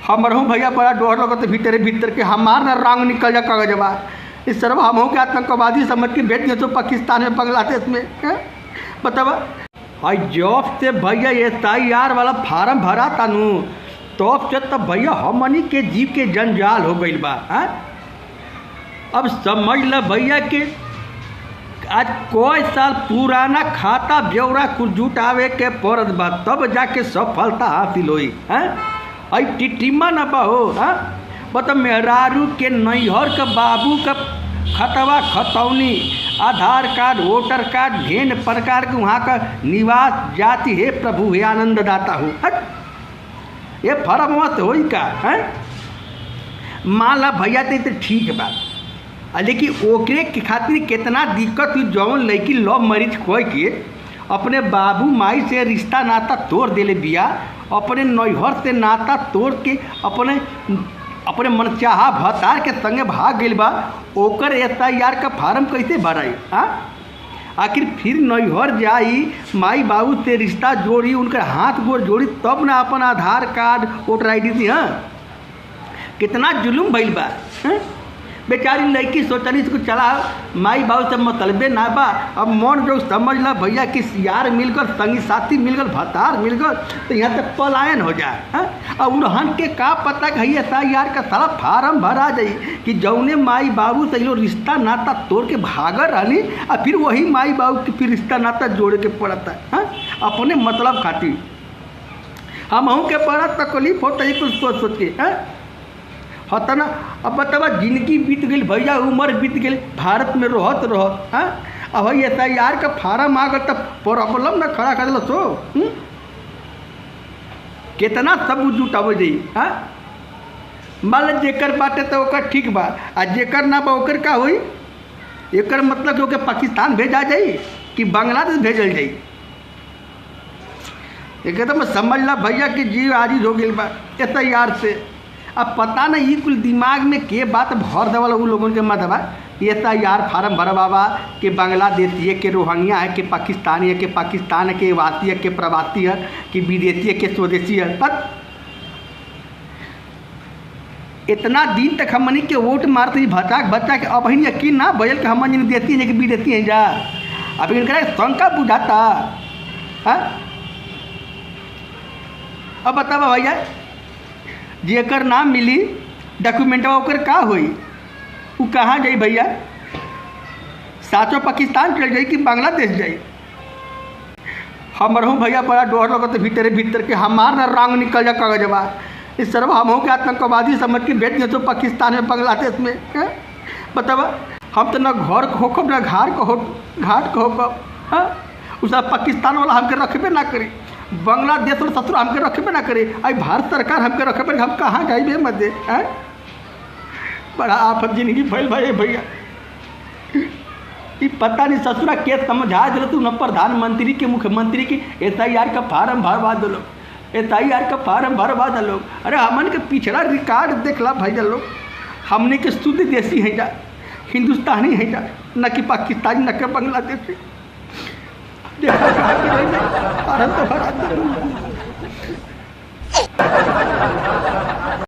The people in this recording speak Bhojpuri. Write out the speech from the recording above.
हमरहू भैया बड़ा डर लगत भीतरे भीतर के हमार ना रंग निकल जा कागजबा इस तरह हम हो के आतंकवादी समझ के भेज दिए तो पाकिस्तान में बांग्लादेश में बतावा। हाई जॉब से भैया SIR वाला फार्म भरा तानू तब से तब भैया हमनी के जीव के जंजाल हो गई बा। अब समझ ल भैया के आज कोई साल पुराना खाता ब्यौरा कुछ जुटावे के पड़त बा तब जाके सफलता हासिल होई। आई टिटिमा न बा हो बता मेहरारू के नैहर के बाबू का खतवा खतौनी आधार कार्ड वोटर कार्ड घेन प्रकार के वहाँ का निवास जाति हे प्रभु हे आनंद दाता हो ये फर्म मत हो का है मान ला भैया तो ठीक बा लेकिन ओकरे के खातिर कितना दिक्कत हुई जौन लड़की लव मैरिज खोल के अपने बाबू माई से रिश्ता नाता तोड़ देले बिया अपने नैहर से नाता तोड़ के अपने मनचाहा भतार के संगे भाग गई बा ओकर SIR का फार्म कैसे भराई। आखिर फिर नैहर जाई माई बाबू से रिश्ता जोड़ी उनका हाथ गोड़ जोड़ी तब ना अपन आधार कार्ड वोटर ID दी। कितना जुलूम भइल बा। बेचारी लड़की सोचनी इसको चला माई बाबू से मतलबे ना बा अब मन जो समझ ला भैया कि यार मिल गल संगी साथी मिल गल भतार मिल गल तो यहाँ तक पलायन हो जाए। अब उन्हन के का पता कि SIR का सारा फार्म भरा जाई कि जौने माई बाबू से लो रिश्ता नाता तोड़ के भागर रही और फिर वही माई बाबू के फिर रिश्ता नाता जोड़े के पड़ता है अपने मतलब खातिर हम के बड़ा तकलीफ होता है कुछ सोच सोच के होता ना। अब बतावा जिंदगी बीत गई भैया उम्र बीत गई भारत में रहत अब भाई SIR का फार्म आ गया तब प्रॉब्लम ना खड़ा कर दिल सो कितना सब जुटाव जाई। मान जेकर बाटे तो ओकर ठीक बा आ जेकर ना बा ओकर का होई एकर मतलब कि ओके पाकिस्तान भेजा जाई कि बांग्लादेश भेजल जाई एकदम समझ ला भैया कि जीव आजीज हो गई बा SIR से। अब पता नहीं कुल दिमाग में के बात भर देवल उन लोगों के मत बा SIR फार्म भरवावा कि बांग्लादेशी है कि रोहिंग्या है कि पाकिस्तानी है कि पाकिस्तान है कि वासी है कि प्रवासी है कि विदेशी है कि स्वदेशी है। पर इतना दिन तक हमनी के वोट मारते बच्चा के अब ही यकीन ना भैया कि हमन देती है कि विदेशी है जा अब इनका शंका बुझाता। अब बतावा भैया जेकर नाम मिली डॉक्यूमेंटवा ओकर का होई वो कहाँ जाई भैया साचो पाकिस्तान चल जाई कि बांग्लादेश जाई। हमरहू भैया बड़ा डर लगत भीतरे भीतर के हमार ना रंग निकल जा कागजबा इस तरह हम हो के आतंकवादी समझ के भेज दिए तो पाकिस्तान में बांग्लादेश में बतावा हम तो ना घर को होकब ना घाट को होकब उस पाकिस्तान वाला हमके रखबे ना करी बांग्लादेश वाला ससुर हमके रखबे ना करे आई भारत सरकार हमके रखबे हम कहाँ जाइबे मध्य बड़ा आफत जिंदगी फैल भाई भैया ये पता नहीं ससुरा के समझा दिल तू न प्रधानमंत्री के मुख्यमंत्री की SIR का फार्म भरवा दो SIR का फार्म भरवा दो। अरे हमन के पिछड़ा रिकॉर्ड देखला भाई लोग हमने के शुद्ध देसी है जा हिंदुस्तानी है जा न कि पाकिस्तानी न कि बांग्लादेशी देखा